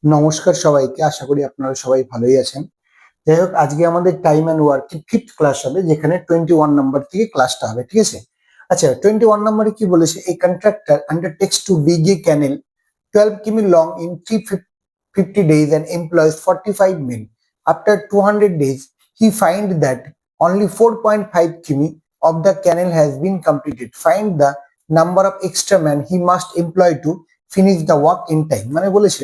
নমস্কার সবাইকে, আশা করি আপনারা সবাই ভালোই আছেন। যাই হোক, আজকে আমাদের time and work fifth class হবে, যেখানে 21 নাম্বার থেকে ক্লাসটা হবে, ঠিক আছে? আচ্ছা, 21 নম্বরে কি বলেছে? এই contractor undertakes to dig a canal 12 কিমি long in 350 days and employs 45 men. After 200 days, he find that only 4.5 কিমি of the canal has been completed. Find the number of extra men he must employ to finish the work in time. মানে বলেছে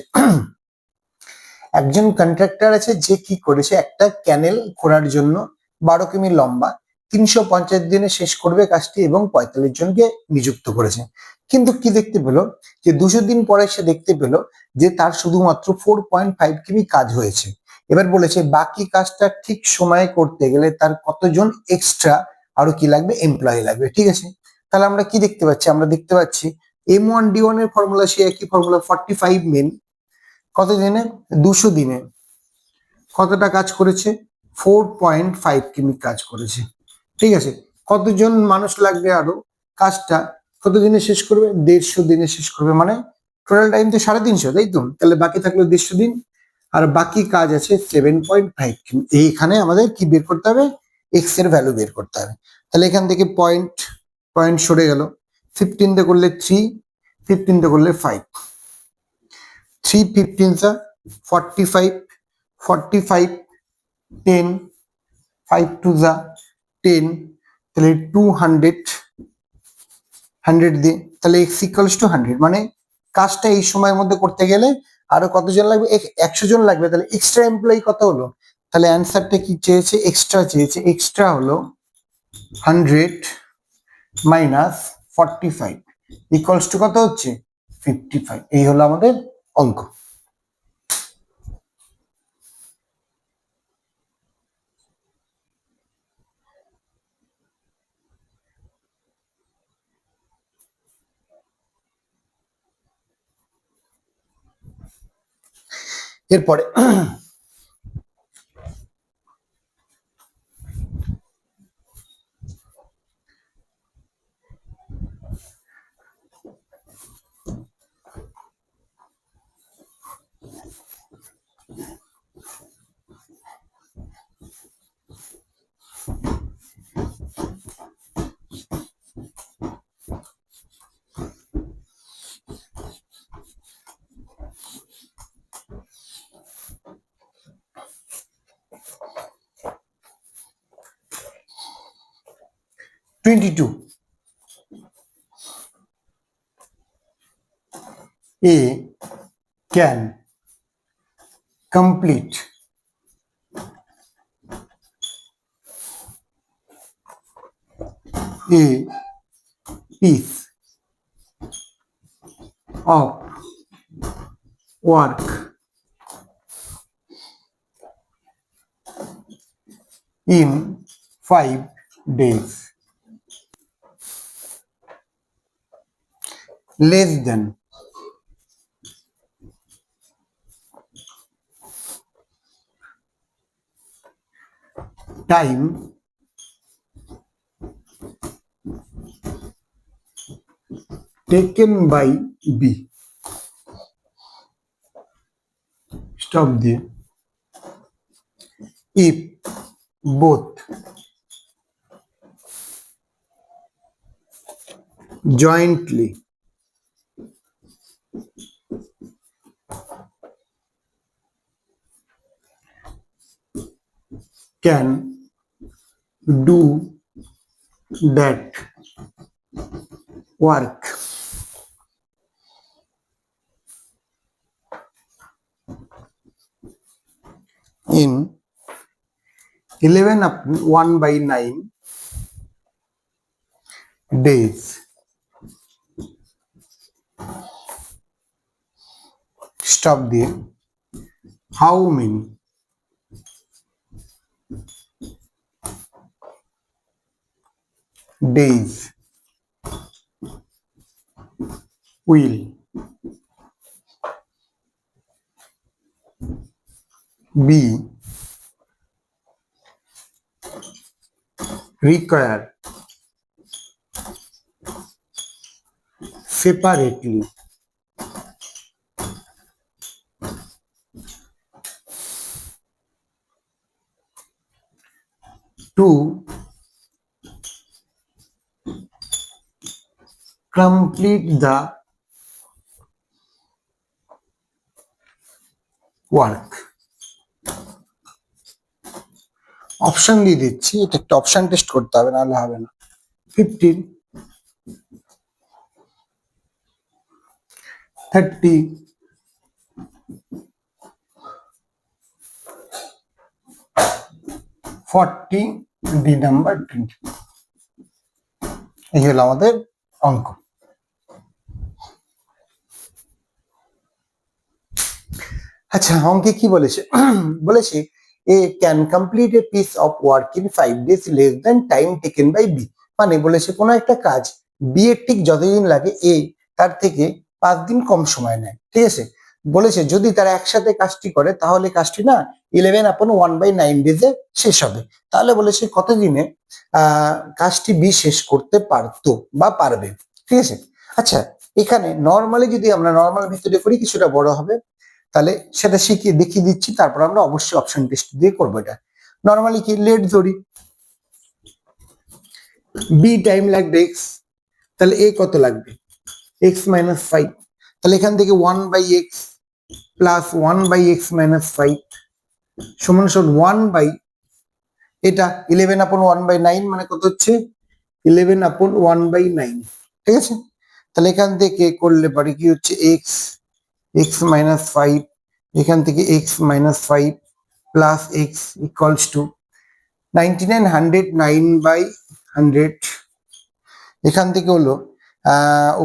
একজন contractor আছে, যে কি করেছে, একটা ক্যানেল খোঁড়ার জন্য 12 কিমি লম্বা 350 দিনে শেষ করবে কাজটি এবং 45 জনকে নিযুক্ত করেছে। কিন্তু কি দেখতে পেলো, যে 200 দিন পরে সে দেখতে পেলো যে তার শুধুমাত্র 4.5 কিমি কাজ হয়েছে। এবার বলেছে বাকি কাজটা ঠিক সময়ে করতে গেলে তার কতজন এক্সট্রা আরো কি লাগবে, এমপ্লয়ি লাগবে, ঠিক আছে? তাহলে আমরা কি দেখতে পাচ্ছি? আমরা দেখতে পাচ্ছি M1D1 এর ফর্মুলা সে একই ফর্মুলা, 45 মেন কত দিনে, 200 দিনে কতটা কাজ করেছে, 4.5 কিমি কাজ করেছে, ঠিক আছে? কতজন মানুষ লাগবে আরো, কাজটা কত দিনে শেষ করবে, 150 দিনে শেষ করবে। মানে টোটাল টাইম তো 350, তাই তো? তাহলে বাকি থাকলো 150 দিন, আর বাকি কাজ আছে 7.5 কিমি। এইখানে আমাদের কি বের করতে হবে, এক্স এর ভ্যালু বের করতে হবে। তাহলে এখান থেকে পয়েন্ট পয়েন্ট সরে গেল, 15 তে করলে 3, 15 তে করলে 5, 3 15 45, 45 10, 5 to the 10, তাহলে 200, 100 দিয়ে, তাহলে x equals to 100। মানে কাজটা এই সময়ের মধ্যে করতে গেলে আরো কতজন লাগবে, 100 জন লাগবে। তাহলে এক্সট্রা এমপ্লয়ি কত হলো? তাহলে অ্যান্সারটা কি চেয়েছে, এক্সট্রা চেয়েছে। এক্সট্রা হলো 100 মাইনাস 45 ইকুয়ালস টু কত হচ্ছে, 55। এই হলো আমাদের অঙ্ক। এরপরে 22, A can complete a piece of work in 5 days, less than time taken by B. Stop there. If both jointly can do that work in 11 up 1/9 days, stop there. How many days will be required separately to complete the work. Option দিয়ে দিচ্ছি, এটা একটা option test করতে হবে, নাহলে হবে না। 15, 30, 40, D number 20। এই হলো আমাদের অঙ্ক। আচ্ছা, অঙ্কে কি বলেছে? বলেছে A can complete a piece of work in 5 days less than time taken by B. মানে বলেছে কোনো একটা কাজ বি এর ঠিক যতদিন লাগে এ তার থেকে 5 দিন কম সময় নেয়, ঠিক আছে। বলেছে যদি তারা একসাথে কাজটি করে তাহলে কাজটি না 11/1/9 ডেজে শেষ হবে। তাহলে বলেছে কত দিনে কাজটি বি শেষ করতে পারতো বা পারবে, ঠিক আছে। আচ্ছা, এখানে নর্মালি যদি আমরা নর্মাল ভিতরে করি কিছুটা বড় হবে, তাহলে সেটা শিখিয়ে দেখিয়ে দিচ্ছি, তারপর আমরা অবশ্যই অপশন টেস্ট দিয়ে করবো। এটা নর্মালি কি লেট ধরি, বি টাইম লাগবে এক্স, তাহলে এ কত লাগবে এক্স মাইনাস 5। তাহলে এখান থেকে 1/x প্লাস 1/x-5 সমান সমান 1 বাই এটা 11/1/9, মানে কত হচ্ছে 11/1/9, ঠিক আছে। তাহলে এখান থেকে করলে পারি কি হচ্ছে x-5, এখান থেকে x-5 plus x equals to 99 100 9/100। এখান থেকে হলো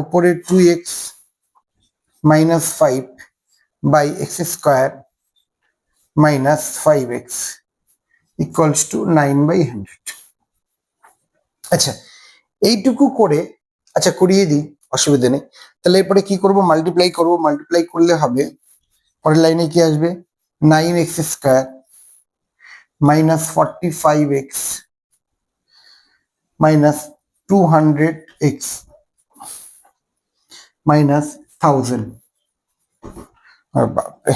উপরে 2x-5 by x² minus 5x equals to 9/100। আচ্ছা, এইটুকু করে আচ্ছা করিয়ে দিই, অসুবিধা নেই। তাহলে এরপরে কি করব, মাল্টিপ্লাই করব। মাল্টিপ্লাই করলে হবে পরের লাইনে কি আসবে 9x² minus 45x minus 200x minus 1000। আর বাপরে,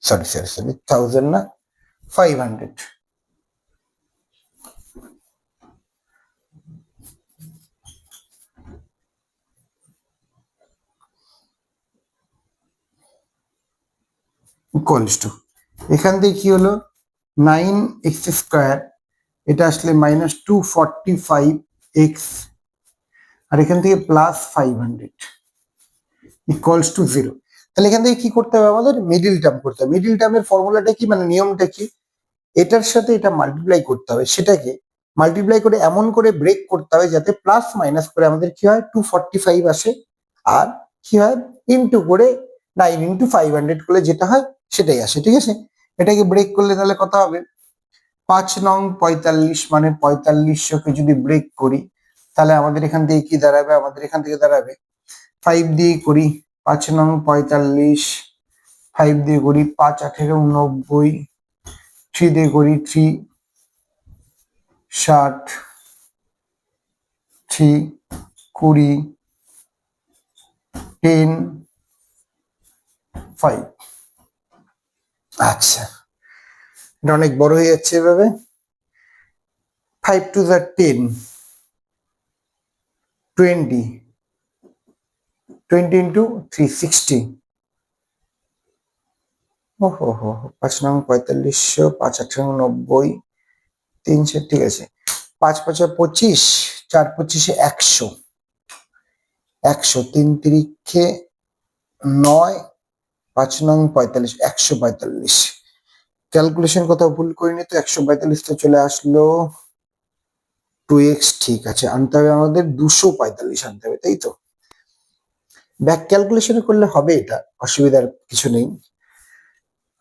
সরি 1000 না 500। ইকুয়ালস টু এখান থেকে কি হলো 9x², এটা আসলে মাইনাস 245x, আর এখান থেকে প্লাস 500 ইকুয়ালস টু 0। তাহলে এখান থেকে কি করতে হবে, আমাদের মিডিল টার্ম করতে হবে। মিডিল টার্মের ফর্মুলাটা কি, মানে নিয়মটা কি, এটার সাথে এটা মাল্টিপ্লাই করতে হবে, সেটাকে মাল্টিপ্লাই করে এমন করে ব্রেক করতে হবে যাতে প্লাস মাইনাস করে আমাদের কি হয় 245 আসে, আর কি হয় ইনটু করে 9 × 500 করলে যেটা হয় সেটাই আসে, ঠিক আছে। এটাকে ব্রেক করলে তাহলে কত হবে 5×9 = 45, মানে 4500কে যদি ব্রেক করি তাহলে আমাদের এখান থেকে কি দাঁড়াবে, আমাদের এখান থেকে দাঁড়াবে 5 দিয়ে করি 5×9 = 45, 5 দিয়ে করি 5×8 = 90, 3 দিয়ে করি 3 60, 3 20, 10 5। আচ্ছা, এটা অনেক বড় হয়ে যাচ্ছে এভাবে। 5 × 2 = 10, 20, 20 × 360। ওহো হো 5×9 = 4500, 5×8 = 90, 300, ঠিক আছে। 5×5 = 25, 4×25 = 100, 100, 3 × 9, 5×9 = 45, 145। ক্যালকুলেশন কোথাও ভুল করিনি তো, 145 তো চলে আসলো। 2x, ঠিক আছে, আনতে হবে আমাদের 245 আনতে হবে, তাই তো। ব্যাক ক্যালকুলেশনে করলে হবে, এটা অসুবিধার কিছু নেই।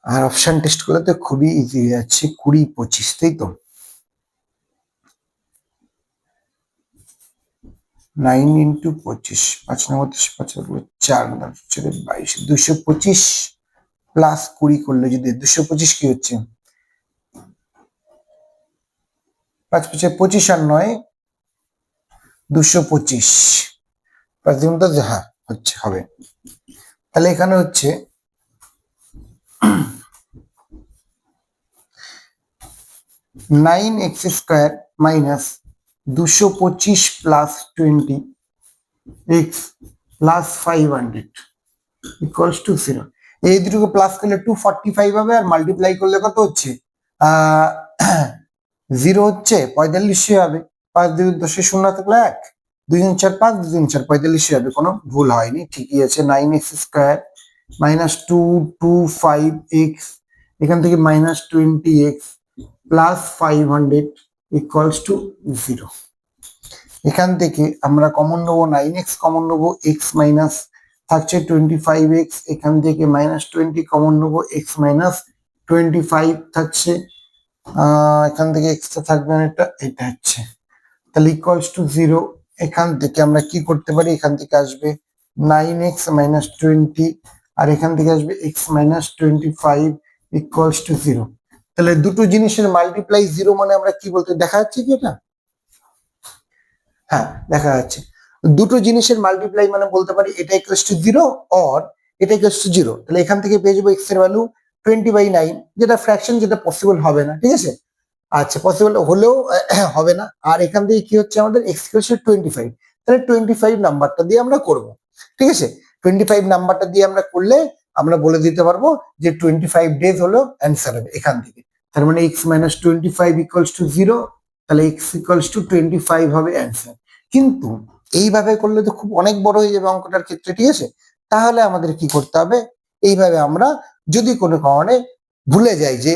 আর অপশন টেস্ট করলে তো খুবই ইজি হয়ে যাচ্ছে, 20 25, তাই তো। 9 × 25, 5×9 = 4, 22, 225 প্লাস 20 করলে যদি 225 কি হচ্ছে 5×5 = 25 আর 9 225, প্রতিমত হ্যাঁ হচ্ছে হবে। তাহলে এখানে হচ্ছে 9x² minus 225 plus 20x plus 500 equals to 0। এই দুটোকে প্লাস করলে 245 হবে, আর মাল্টিপ্লাই করলে কত হচ্ছে 0 হচ্ছে 45 হবে। 5 2 10 শূন্য থাকলে 1, 2 4 5, 2 4 45 হবে, কোনো ভুল হয়নি, ঠিকই আছে। 9x² মাইনাস 225x এখান থেকে minus 20x plus 500 equals to 0। এখান থেকে আমরা কমন নেবো 9x কমন নেবো, x মাইনাস থাকছে 25x, এখান থেকে মাইনাস 20 কমন নেবো, x মাইনাস 25 থাকছে, এখান থেকে এক্সট্রা থাকবে না, এটা হচ্ছে, তাহলে ইকুয়ালস টু 0। এখান থেকে আমরা কি করতে পারি, এখান থেকে আসবে 9x মাইনাস 20 আর এখান থেকে আসবে x মাইনাস 25 ইকুয়ালস টু 0। তাহলে দুটো জিনিসের মাল্টিপ্লাই 0 মানে আমরা কি বলতে, দেখা যাচ্ছে কি এটা? হ্যাঁ, দেখা যাচ্ছে। দুটো জিনিসের মাল্টিপ্লাই মানে বলতে পারি এটা ইকুয়ালস টু 0 অর এটা ইকুয়ালস টু 0। তাহলে এখান থেকে পেয়ে যাবো x এর ভ্যালু 20/9, যেটা ফ্র্যাকশন, যেটা পসিবল হবে না, ঠিক আছে। আচ্ছা, পসিবল হলেও হবে না। আর এখান থেকে কি হচ্ছে আমাদের x ইকুয়ালস টু 25, তাহলে 25 নাম্বারটা দিয়ে আমরা করব, ঠিক আছে। 25 নাম্বারটা দিয়ে আমরা করলে আমরা বলে দিতে পারবো যে 25 ডেজ হলো অ্যান্সার হবে এখান থেকে। তার মানে x মাইনাস 25 ইকুয়ালস টু 0, তাহলে x ইকুয়ালস টু 25 হবে অ্যান্সার। কিন্তু এইভাবে করলে তো খুব অনেক বড় হয়ে যাবে অঙ্কটার ক্ষেত্রে, ঠিক আছে। তাহলে আমাদের কি করতে হবে, এইভাবে আমরা যদি কোনো কারণে ভুলে যাই যে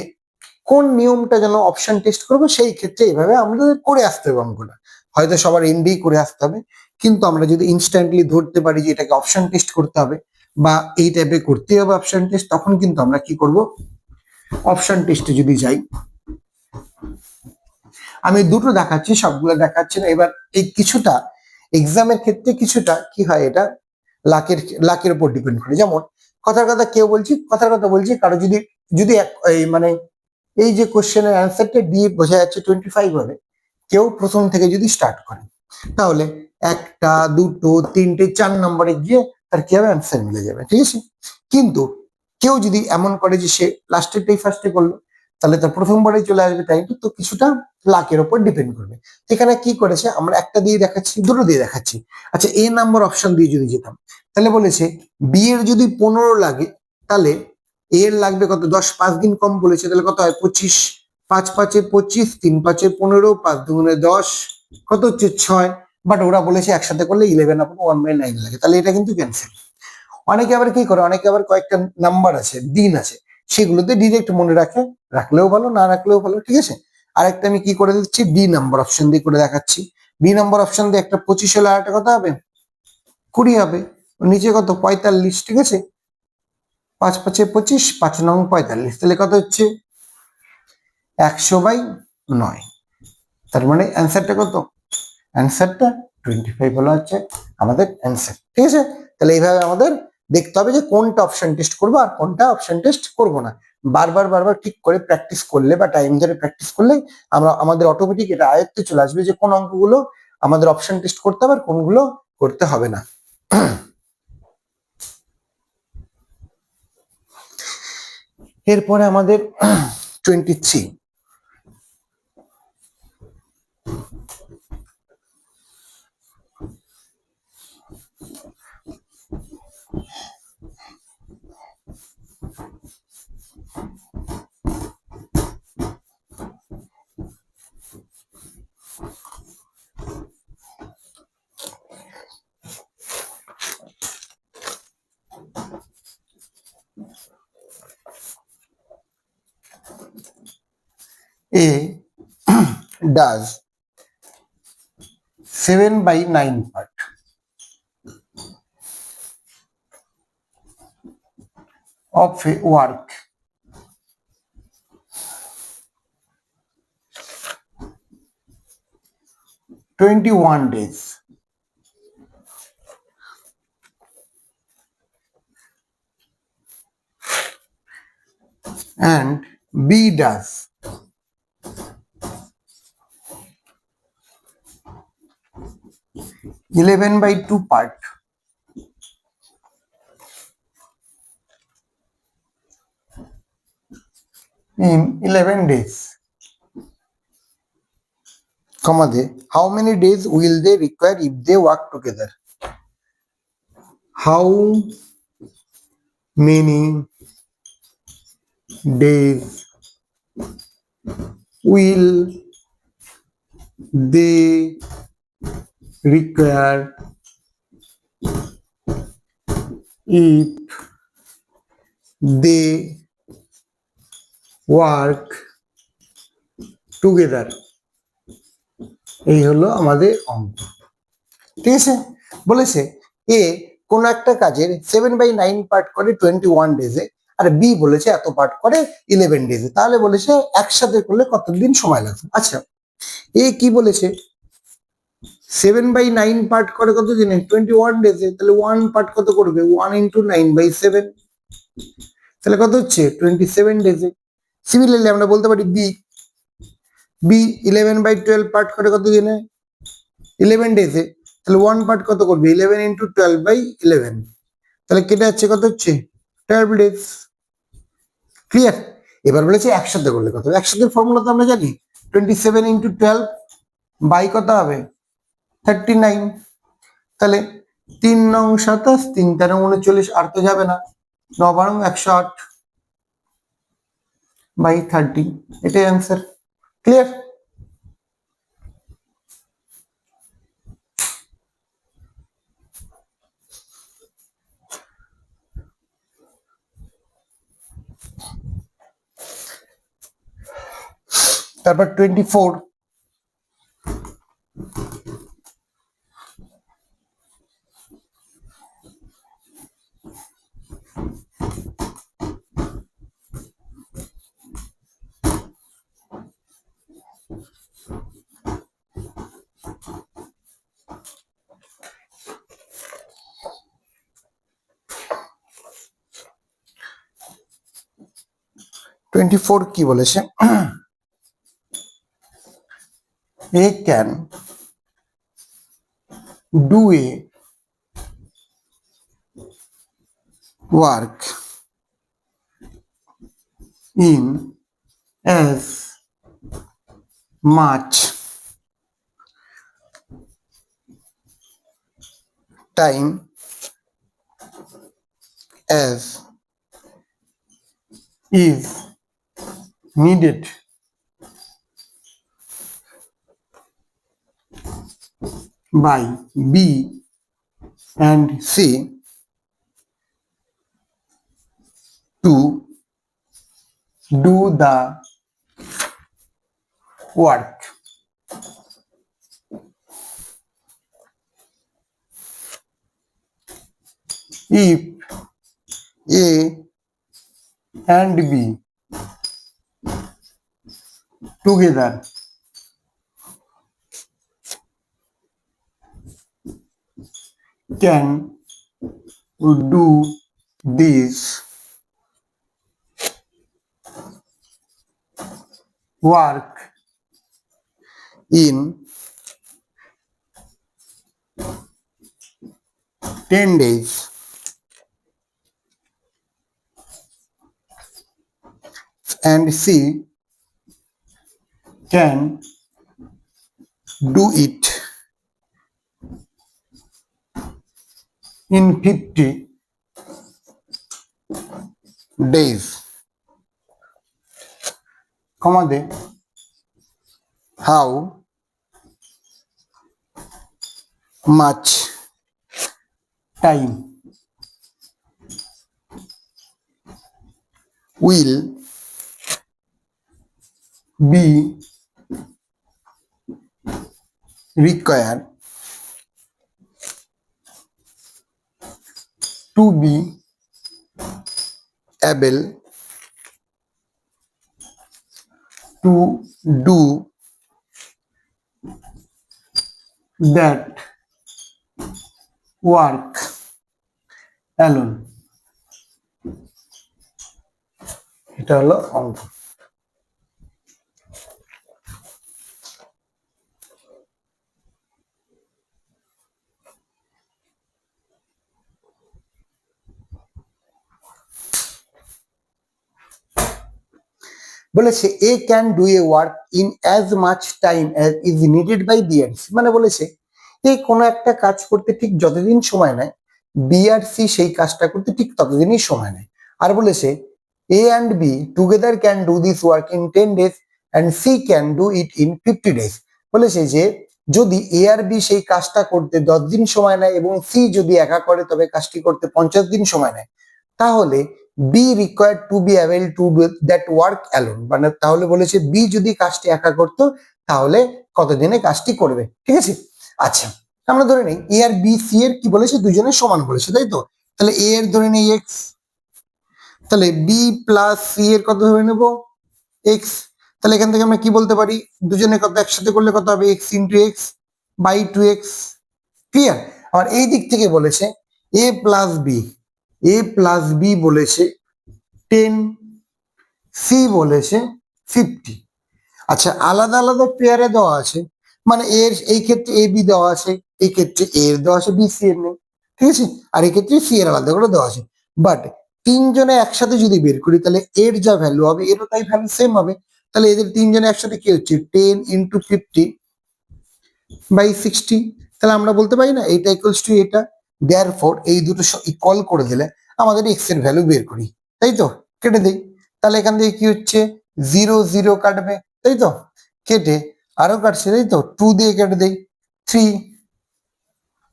কোন নিয়মটা যেন অপশন টেস্ট করবো, সেই ক্ষেত্রে এইভাবে আমাদের করে আসতে হবে অঙ্কটা। হয়তো সবার এন্ডেই করে আসতে হবে, কিন্তু আমরা যদি ইনস্ট্যান্টলি ধরতে পারি যে এটাকে অপশন টেস্ট করতে হবে বা এই টাইপের করতে হবে অপশন টেস্ট, তখন কিন্তু আমরা কি করব, অপশন টেস্টে যদি যাই, আমি দুটো দেখাচ্ছি, সবগুলো দেখাচ্ছি না। এবার এই কিছুটা এক্সামের ক্ষেত্রে কিছুটা কি হয়, এটা লাকের উপর ডিপেন্ড করে। যেমন কথার কথা বলছি, কারো যদি যদি মানে এই যে কোশ্চেনের অ্যান্সারটা দিয়ে বোঝা যাচ্ছে 25 হবে, কেউ প্রথম থেকে যদি স্টার্ট করে, তাহলে 1টা 2টো 3টে 4 নম্বরে গিয়ে তার কি হবে, অ্যান্সার মিলে যাবে, ঠিক আছে। কিন্তু কেউ যদি এমন করে যে সে লাস্টেরটাই ফার্স্টে করলো, তাহলে তার প্রথমবারেই চলে আসবে টাইমটা, তো কিছুটা লাকের উপর ডিপেন্ড করবে। এখানে কি করেছে, আমরা একটা দিয়ে দেখাচ্ছি, দুটো দিয়ে দেখাচ্ছি। আচ্ছা, এ নাম্বার অপশন দিয়ে যদি যেতাম, তাহলে বলেছে বি এর যদি 15 লাগে, তাহলে এর লাগবে কত, 10, 5 দিন কম বলেছে, তাহলে কত হয় 25, 5 5 25, 3 5 15, 5 2 10, কত হচ্ছে 6। বাট ওরা বলেছে একসাথে করলে 11 আপন 1/9 লাগে, তাহলে এটা কিন্তু ক্যান্সেল। অনেকে আবার কি করে, অনেকে আবার কয়েকটা নাম্বার আছে, দিন আছে, সেগুলোতে ডিরেক্ট মনে রাখলেও ভালো, না রাখলেও ভালো, ঠিক আছে। আরেকটা আমি কি করে দিচ্ছি, বি নাম্বার অপশন দিয়ে করে দেখাচ্ছি। বি নাম্বার অপশন দিয়ে একটা 25 হলে আর একটা কত হবে, 20 হবে, নিচে কত 45, ঠিক আছে। 5 5 25, 5 9 45, তাহলে কত হচ্ছে 100/9। তার মানে অ্যান্সারটা কত, অ্যান্সারটা 25 হলো হচ্ছে আমাদের অ্যান্সার, ঠিক আছে। তাহলে এইভাবে আমাদের দেখতে হবে যে কোনটা অপশন টেস্ট করবো আর কোনটা অপশন টেস্ট করবো না। বারবার ঠিক করে প্র্যাকটিস করলে বা টাইম ধরে প্র্যাকটিস করলে আমাদের অটোমেটিক এটা আয়ত্তে চলে আসবে যে কোন অঙ্কগুলো আমাদের অপশন টেস্ট করতে হবে আর কোনগুলো করতে হবে না। এরপরে আমাদের 23, A does 7/9 part of a work (21 days) and B does 11/2 part in 11 days. comma they, how many days will they require if they work together? How many days will they require if they work together? এই হলো আমাদের অঙ্ক। ঠিক আছে, বলেছে এ কোন একটা কাজের 7/9 পার্ট করে 21 ডেজে, আর বি বলেছে এত পার্ট করে 11 ডেজে। তাহলে বলেছে একসাথে করলে কতদিন সময় লাগবে। আচ্ছা, এ কি বলেছে 7/9 পার্ট করে কত দিনে 21 ডেজে, তাহলে 1 পার্ট কত করবে 1 × 9/7, তাহলে কত হচ্ছে 27 ডেজে। সিমিলারলি আমরা বলতে পারি বি 11/12 পার্ট করে কত দিনে 11 ডেজে, তাহলে 1 পার্ট কত করবে 11 × 12/11, তাহলে কেটে যাচ্ছে কত হচ্ছে 12 ডেজ। ক্লিয়ার? এবার বলেছে একসাথে করলে কত হবে। একসাথে ফর্মুলা তো আমরা জানি 27 × 12 বাই কত হবে 39, তাহলে 3 নং 27, 3 তেরো 39, আর তো যাবে না, 9 বারং 108 বাই 30, এটাই অ্যান্সার। ক্লিয়ার? তারপর 24, কি বলেছে A can do a work in as much time as is needed by B and C to do the work. If A and B together can do this work in 10 days, and C can do it in 50 days, comma they, how much time will be required to be able to do that work alone. এটা হলো অঙ্ক। বলেছে A can do a work in as much time as is needed by B and C, মানে বলেছে এই কোনো একটা কাজ করতে ঠিক যতদিন সময় নেয় বি আর সি সেই কাজটা করতে ঠিক ততদিনই সময় নেয়। আর বলেছে A and B together can do this work in 10 days and C can do it in 50 days। বলেছে যে যদি এ আর বি সেই কাজটা করতে 10 দিন সময় নেয় এবং সি যদি একা করে তবে কাজটি করতে 50 দিন সময় নেয়, তাহলে be required to be able to do that work alone, মানে তাহলে বলেছে বি যদি কাজটি একা করতো তাহলে কতদিনে কাজটি করবে। ঠিক আছে, আচ্ছা আমরা ধরে নেই এ আর বি সি এর কি বলেছে দুজনের সমান বলেছে, তাই তো? তাহলে এ এর ধরে নেই এক্স, তাহলে বি প্লাস সি এর কত ধরে নেব এক্স। তাহলে এখান থেকে আমরা কি বলতে পারি দুজনের কত একসাথে করলে কত হবে x into x by 2x। Clear? আর এই দিক থেকে বলেছে এ প্লাস বি বলেছে 10, সি বলেছে 50। আচ্ছা আলাদা আলাদা পেয়ারে দেওয়া আছে, মানে এর এই ক্ষেত্রে এ বি দেওয়া আছে, এই ক্ষেত্রে এ এর দেওয়া আছে বি সি এর নেই, ঠিক আছে? আর এই ক্ষেত্রে সি এর আলাদা করে দেওয়া আছে। বাট তিনজনে একসাথে যদি বের করি তাহলে এর যা ভ্যালু হবে এরও তাই ভ্যালু সেম হবে। তাহলে এদের তিনজনে একসাথে কি হচ্ছে 10 ইন্টু 50 বাই 60। তাহলে আমরা বলতে পারি না এটা ইকুয়ালস টু এটা। দেয়ারফর এই দুটো ইকুয়াল করে দিলে আমাদের এক্স এর ভ্যালু বের করি, তাই তো? কেটে দেই, তাহলে এখান থেকে কি হচ্ছে 0 0 কাটবে, তাই তো? কেটে আরো কাটছে, তাই তো? 2 দিয়ে কেটে দেই 3।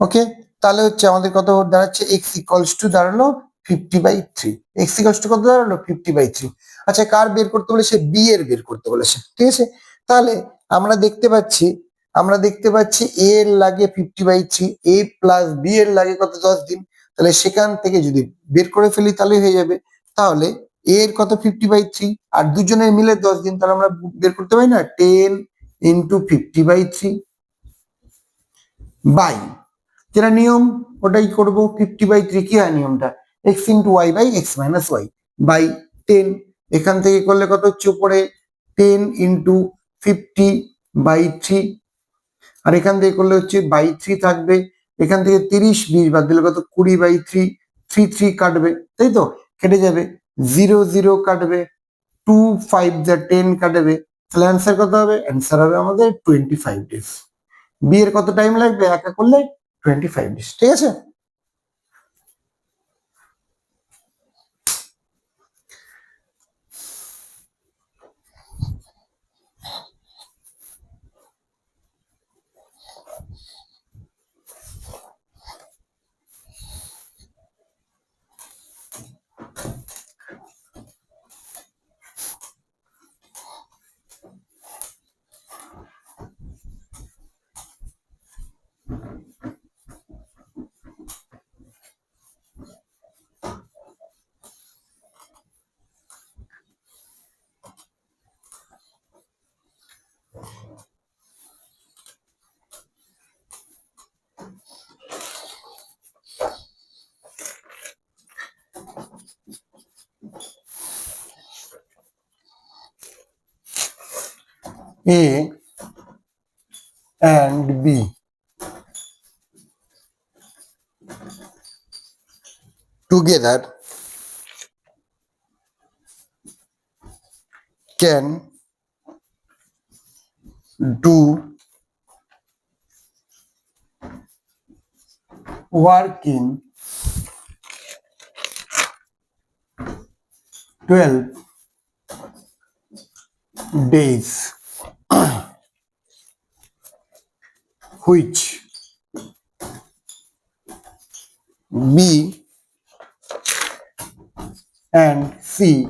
ওকে, তাহলে হচ্ছে আমাদের কত দাঁড়াচ্ছে এক্স ইকুয়ালস টু দাঁড়ালো 50/3। এক্স ইকুয়ালস টু কত দাঁড়ালো 50/3। আচ্ছা কার বের করতে বলেছে বি এর বের করতে বলেছে, ঠিক আছে? তাহলে আমরা দেখতে পাচ্ছি এ এর লাগে 50/3, এ প্লাস বি এর লাগে কত 10 দিন। তাহলে সেখান থেকে যদি বের করে ফেলি তাহলে হয়ে যাবে। তাহলে এ এর কত 50/3 আর দুজনের মিলে 10 দিন, তাহলে আমরা বের করতে পারি না 10 ইন্টু 50/3 বাই যেটা নিয়ম ওটাই করব 50/3 কি হয় নিয়মটা X into Y by X minus Y by 10। এখান থেকে করলে কত হচ্ছে উপরে 10 ইন্টু 50/3 আর এখান থেকে করলে হচ্ছে বাই 3 থাকবে। এখান থেকে 30 20 বাদ দিলে কত 20/3, 3 3 কাটবে, তাই তো? কেটে যাবে 0 0 কাটবে, 2 5 যা 10 কাটবে। তাহলে অ্যান্সার কত হবে? অ্যান্সার হবে আমাদের 25 ডেজ। বি এর কত টাইম লাগবে একা করলে 25 ডেজ, ঠিক আছে? A and B together can do work in 12 days, which B and C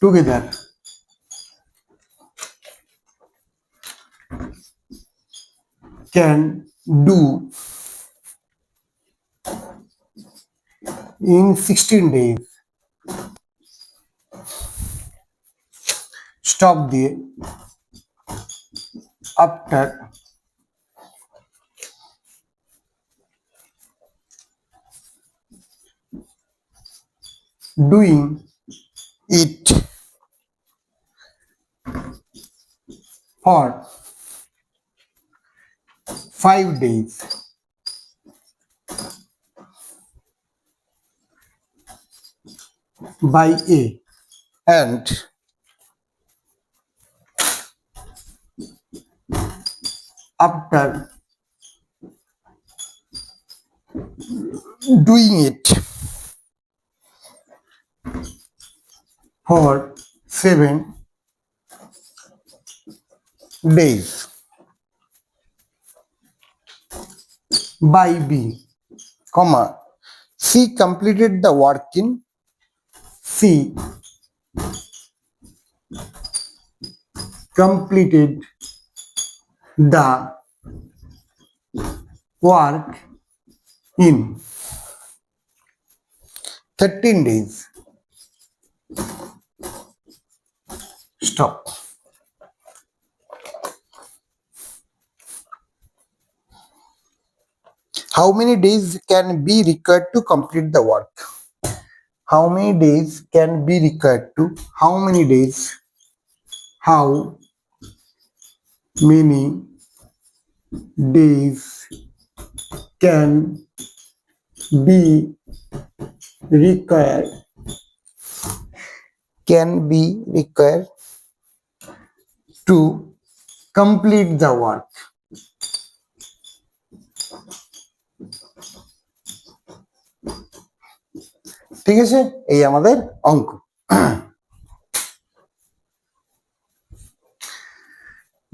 together can do in 16 days. Stop দিয়ে after doing it for 5 days by A and after doing it for 7 days by B, comma, C completed the work in C completed the work in 13 days. Stop. How many days can be required to complete the work? How many days can be required to? How many days? How many days can be required? Can be required to complete the work? ঠিক আছে, এই আমাদের অঙ্ক।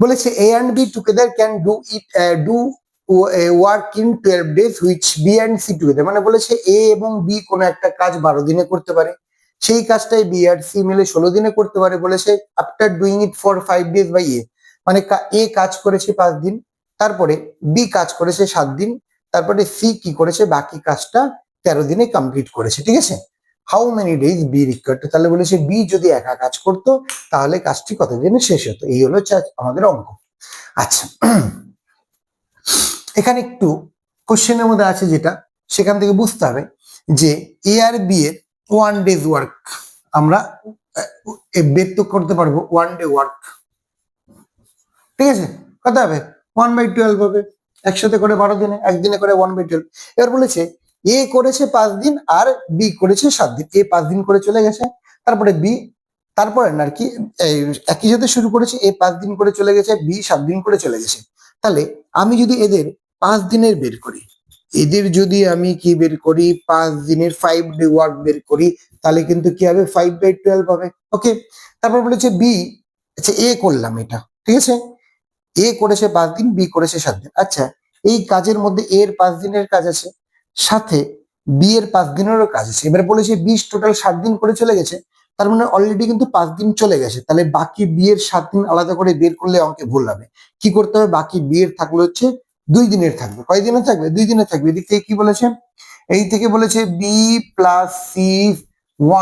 বলেছে A and B together can do work in 12 days which B and C together, মানে বলেছে A এবং B কোন একটা কাজ 12 দিনে করতে পারে, সেই কাজটাই B আর C মিলে 16 দিনে করতে পারে। বলেছে after doing it for 5 days by A, মানে A কাজ করেছে 5 দিন, তারপরে B কাজ করেছে 7 দিন, তারপরে C কি করেছে বাকি কাজটা 13 দিনে কমপ্লিট করেছে। ঠিক আছে, how many days be required, তাহলে বলেছে বি যদি একা কাজ করতো তাহলে কাজটি কত দিনে শেষ হতো। এই হলো আমাদের অঙ্ক। আচ্ছা, এখানে একটু কোশ্চেনের মধ্যে আছে যেটা সেখান থেকে বুঝতে হবে যে এ আর বি এর 1 ডেজ ওয়ার্ক আমরা বের তো করতে পারবো। 1 ডে ওয়ার্ক, ঠিক আছে, কত হবে 1/12 হবে, একসাথে করে 12 দিনে, একদিনে করে 1/12। এবার বলেছে এ করেছে 5 দিন আর বি করেছে 7 দিন। এ 5 দিন করে চলে গেছে, তারপরে বি তারপরে আর কি একই সাথে শুরু করেছে, এ 5 দিন করে চলে গেছে, বি 7 দিন করে চলে গেছে। তাহলে আমি যদি এদের 5 দিনের বের করি, এদের যদি আমি কি বের করি 5 দিনের 5 ডে ওয়ার্ক বের করি, তাহলে কিন্তু কি হবে 5/12 হবে। ওকে, তারপর বলেছে বি, আচ্ছা এ করলাম এটা, ঠিক আছে, এ করেছে 5 দিন, বি করেছে 7 দিন। আচ্ছা, এই কাজের মধ্যে এর 5 দিনের কাজ আছে, সাথে বি এর 5 দিনেরও কাজ আছে। এবার বলেছে বি টোটাল 7 দিন করে চলে গেছে, তার মানে অলরেডি কিন্তু 5 দিন চলে গেছে, তাহলে বাকি বি এর 7 দিন আলাদা করে বের করলে অঙ্কে ভুল হবে। কি করতে হবে, বাকি বি এর থাকলে হচ্ছে 2 দিনের থাকবে। কয় দিনের থাকবে? 2 দিনের থাকবে। এদিক থেকে কি বলেছে, এই থেকে বলেছে B plus C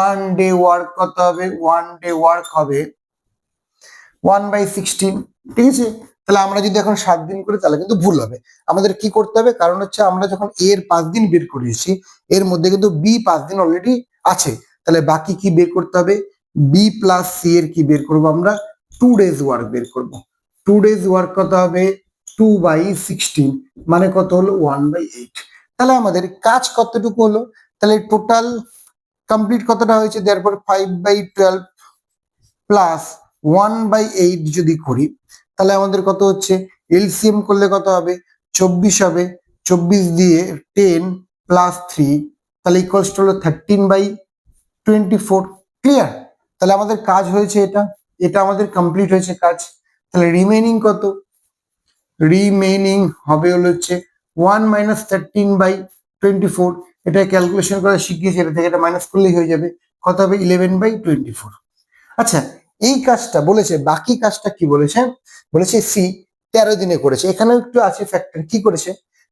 1 day work কত হবে, 1 ডে ওয়ার্ক হবে 1/16, ঠিক আছে। তাহলে আমরা যদি এখন 7 দিন করি তাহলে কিন্তু ভুল হবে। আমাদের কি করতে হবে, কারণ হচ্ছে আমরা যখন এর 5 দিন বের করেছি এর মধ্যে কিন্তু বি 5 দিন অলরেডি আছে, তাহলে বাকি কি বের করতে হবে, বি প্লাস সি এর কি বের করব আমরা, 2 ডেজ ওয়ার্ক বের করব। 2 ডেজ ওয়ার্ক কত হবে, 2/16 মানে কত হলো 1/8। তাহলে আমাদের কাজ কতটুকু হলো, তাহলে টোটাল কমপ্লিট কতটা হয়েছে, দেয়ারপর 5/12 প্লাস 1/8 যদি করি তাহলে আমাদের কত হচ্ছে, এলসিএম করলে কত হবে 24 হবে, 24 দিয়ে 10 প্লাস 3 তাহলে ইকুয়ালস টু হলো 13/24। ক্লিয়ার? তাহলে আমাদের কাজ হয়েছে এটা, এটা আমাদের কমপ্লিট হয়েছে কাজ। তাহলে রিমেইনিং কত, রিমেইনিং হবে হলো হচ্ছে 1 - 13/24। এটা ক্যালকুলেশন করা শিখিয়েছে, এটা থেকে এটা মাইনাস করলেই হয়ে যাবে, কত হবে 11/24। আচ্ছা, এই কাজটা বলেছে, বাকি কাজটা কি বলেছে, বলেছে সি 13 দিনে করেছে। এখানেও একটু আছে ফ্যাক্টর, কি করেছে,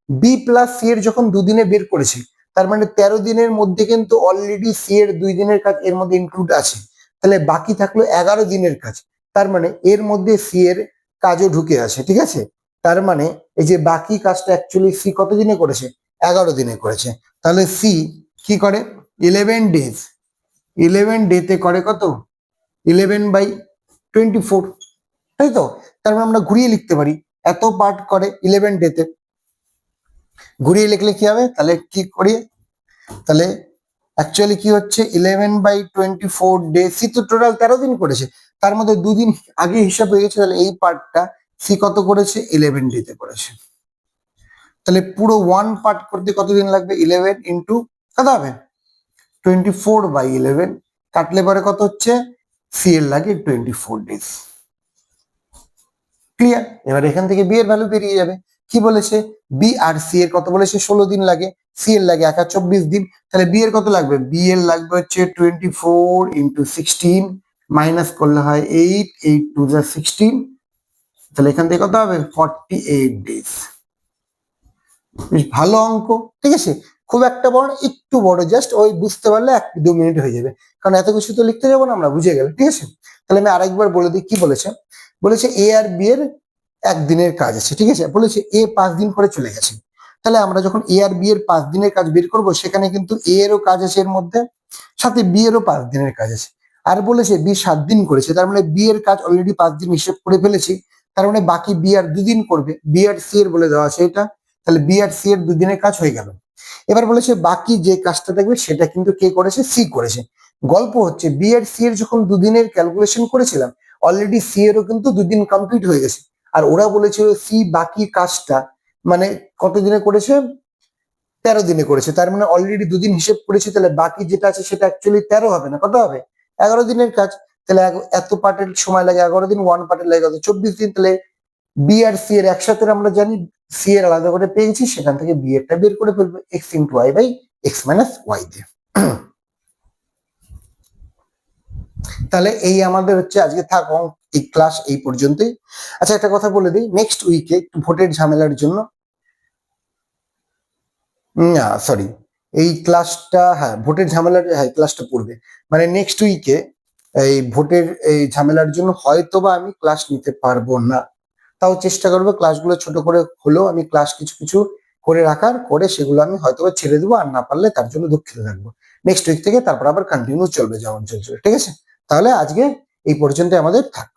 বি প্লাস সি এর যখন 2 দিনে বের করেছে, তার মানে 13 দিনের মধ্যে কিন্তু অলরেডি সি এর 2 দিনের কাজ এর মধ্যে ইনক্লুড আছে, তাহলে বাকি থাকলো 11 দিনের কাজ, তার মানে এর মধ্যে সি এর কাজও ঢুকে আছে। ঠিক আছে, তার মানে এই যে বাকি কাজটা অ্যাকচুয়ালি সি কত দিনে করেছে, 11 দিনে করেছে। তাহলে সি কি করে 11 ডেজ, 11 ডেতে করে কত 11/24, তাই তো। তার মানে আমরা ঘুরিয়ে লিখতে পারি, এত পার্ট করে 11 ডেতে, ঘুরিয়ে লিখলে কি হবে, তাহলে কি করি, তাহলে অ্যাকচুয়ালি কি হচ্ছে 11/24 ডে, সি তো টোটাল 13 দিন করেছে, তার মধ্যে 2 দিন আগে হিসাব হয়ে গেছে, তাহলে এই পার্টটা সি কত করেছে 11 ডেতে করেছে। তাহলে পুরো 1 পার্ট করতে কতদিন লাগবে? 11 ইন্টু কত হবে 24/11 কাটলে পরে কত হচ্ছে? সি এর লাগে 24 ডেজ। ক্লিয়ার? এবার এখান থেকে বি এর ভ্যালু বেরিয়ে যাবে। কি বলেছে? বি আর সি এর কত বলেছে? 16 দিন লাগে, সি এর লাগে 24 দিন। তাহলে বি এর কত লাগবে? বি এর লাগবে হচ্ছে 24 ইন্টু 16 মাইনাস করলে হয় 8, 8 টু যা 16, তাহলে এখান থেকে কত হবে? 48 ডেজ। বেশ ভালো অঙ্ক, ঠিক আছে? খুব একটা বড়, একটু বড়, জাস্ট ওই বুঝতে পারলে 1-2 মিনিট হয়ে যাবে, কারণ এত কিছু তো লিখতে যাবো না আমরা, বুঝে গেলে, ঠিক আছে? তাহলে আমি আরেকবার বলে দিই কি বলেছে। বলেছে এ আর বি এর একদিনের কাজ আছে, ঠিক আছে? বলেছে এ 5 দিন করে চলে গেছে। তাহলে আমরা যখন এ আর বি এর 5 দিনের কাজ বের করব, সেখানে কিন্তু এ এরও কাজ আছে এর মধ্যে, সাথে বি এরও 5 দিনের কাজ আছে। আর বলেছে বি 7 দিন করেছে, তার মানে বি এর কাজ অলরেডি 5 দিন হিসেব করে ফেলেছি, তার মানে বাকি বি আর 2 দিন করবে। বি আর সি এর বলে দেওয়া আছে এটা, তাহলে বি আর সি এর 2 দিনের কাজ হয়ে গেল। এবার বলেছে বাকি যে কাজটা থাকবে সেটা কিন্তু কে করেছে? সি করেছে। গল্প হচ্ছে বি আর সি এর যখন 2 দিনের ক্যালকুলেশন করেছিলাম, অলরেডি সি এরও কিন্তু 2 দিন কমপ্লিট হয়ে গেছে, আর ওরা বলেছিল সি বাকি কাজটা মানে কত দিনে করেছে? 13 দিনে করেছে, তার মানে অলরেডি 2 দিন হিসেব করেছে, তাহলে বাকি যেটা আছে সেটা অ্যাকচুয়ালি 13 হবে না, কত হবে? 11 দিনের কাজ। তাহলে এত পার্টের সময় লাগে 11 দিন, 1 পার্টের লাগে কত? 24 দিন। তাহলে বি আর সি এর একসাথে আমরা জানি, সি এর আলাদা করে পেয়েছি, সেখান থেকে বি এরটা বের করে ফেলবো X into Y by X minus Y দিয়ে। তাহলে এই আমাদের হচ্ছে আজকে থাক এই ক্লাস এই পর্যন্তই। আচ্ছা একটা কথা বলে দিই, নেক্সট উইকে একটু ভোটের ঝামেলার জন্য, না সরি, এই ক্লাসটা, হ্যাঁ ভোটের ঝামেলার, হ্যাঁ ক্লাসটা পড়বে, মানে নেক্সট উইকে এই ভোটের এই ঝামেলার জন্য হয়তোবা আমি ক্লাস নিতে পারবো না, তাও চেষ্টা করবো ক্লাসগুলো ছোট করে হলেও আমি ক্লাস কিছু কিছু করে রাখার, করে সেগুলো আমি হয়তোবা ছেড়ে দেবো, আর না পারলে তার জন্য দুঃখিত থাকবো। নেক্সট উইক থেকে তারপর আবার কন্টিনিউ চলবে যেমন চলছে, ঠিক আছে? তাহলে আজকে এই পর্যন্ত আমাদের থাক।